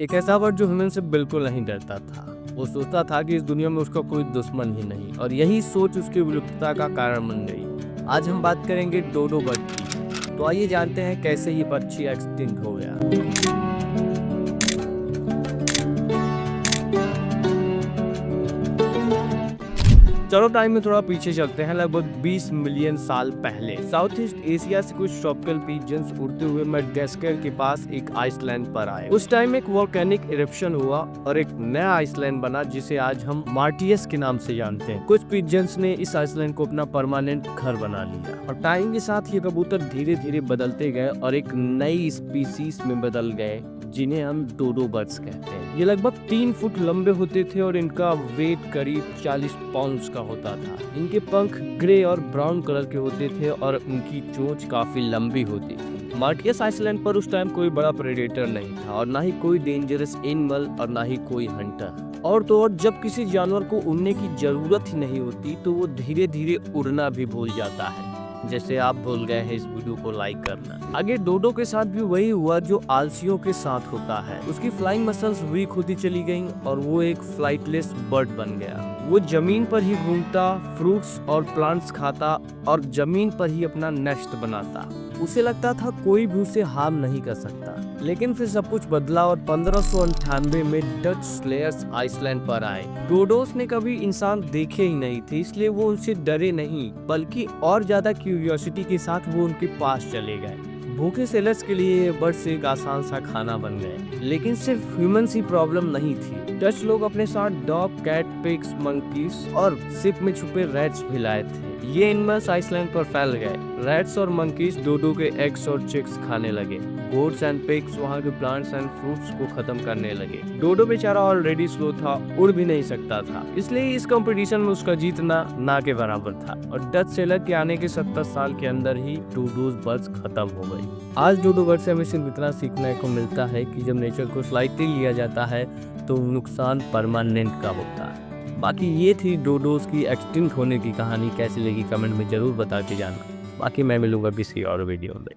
एक ऐसा बर्ड जो ह्यूमन से बिल्कुल नहीं डरता था। वो सोचता था कि इस दुनिया में उसका कोई दुश्मन ही नहीं, और यही सोच उसकी विलुप्तता का कारण बन गई। आज हम बात करेंगे डोडो बर्ड की। तो आइए जानते हैं कैसे ये पक्षी एक्सटिंक्ट हो गया। चलो टाइम में थोड़ा पीछे चलते हैं, लगभग 20 मिलियन साल पहले साउथ ईस्ट एशिया से कुछ ट्रॉपिकल पिजन्स उड़ते हुए मेडागास्कर के पास एक आइसलैंड पर आए। उस टाइम एक वोल्केनिक इरप्शन हुआ और एक नया आइसलैंड बना जिसे आज हम मार्टियस के नाम से जानते हैं। कुछ पिजन्स ने इस आइसलैंड को अपना परमानेंट घर बना लिया और टाइम के साथ ये कबूतर धीरे धीरे बदलते गए और एक नई स्पीसीज में बदल गए जिन्हें हम डोडो बर्ड्स कहते हैं। ये लगभग 3 फुट लंबे होते थे और इनका वेट करीब 40 पाउंड का होता था। इनके पंख ग्रे और ब्राउन कलर के होते थे और उनकी चोंच काफी लंबी होती थी। मार्टियस आइसलैंड पर उस टाइम कोई बड़ा प्रेडेटर नहीं था और ना ही कोई डेंजरस एनिमल और ना ही कोई हंटर। और तो और जब किसी जानवर को उड़ने की जरूरत ही नहीं होती तो वो धीरे धीरे उड़ना भी भूल जाता है, जैसे आप भूल गए हैं इस वीडियो को लाइक करना। आगे डोडो के साथ भी वही हुआ जो आलसियों के साथ होता है। उसकी फ्लाइंग मसल्स वीक होती चली गईं और वो एक फ्लाइटलेस बर्ड बन गया। वो जमीन पर ही घूमता, फ्रूट्स और प्लांट्स खाता और जमीन पर ही अपना नेस्ट बनाता। उसे लगता था कोई भी उसे हार्म नहीं कर सकता। लेकिन फिर सब कुछ बदला और 1598 में डच स्लेयर्स आइसलैंड पर आए। डोडोस ने कभी इंसान देखे ही नहीं थे, इसलिए वो उनसे डरे नहीं बल्कि और ज्यादा क्यूरियोसिटी के साथ वो उनके पास चले गए। भूखे सेलर्स के लिए ये बर्ड्स एक आसान सा खाना बन गए। लेकिन सिर्फ ह्यूमंस ही प्रॉब्लम नहीं थी। डच लोग अपने साथ डॉग, कैट, पिग्स, मंकीज और शिप में छुपे रैट्स भी लाए थे। ये एनिमल्स आइसलैंड पर फैल गए। रैट्स और मंकीज डोडो के एग्स और चिक्स खाने लगे। गोट्स एंड पिग्स वहाँ के प्लांट्स एंड फ्रूट्स को खत्म करने लगे। डोडो बेचारा ऑलरेडी स्लो था, उड़ भी नहीं सकता था, इसलिए इस कंपटीशन में उसका जीतना ना के बराबर था। और डच सेलर के आने के 70 साल के अंदर ही डोडोस बर्ड्स खत्म हो गई। आज डोडो बर्ड से हमें सिर्फ इतना सीखने को मिलता है कि जब नेचर को स्लाइटली लिया जाता है तो नुकसान परमानेंट का होता है। बाकी ये थी डोडोस की एक्सटिंक्ट होने की कहानी। कैसी लगी कमेंट में जरूर बता के जाना। बाकी मैं मिलूंगा किसी और वीडियो में।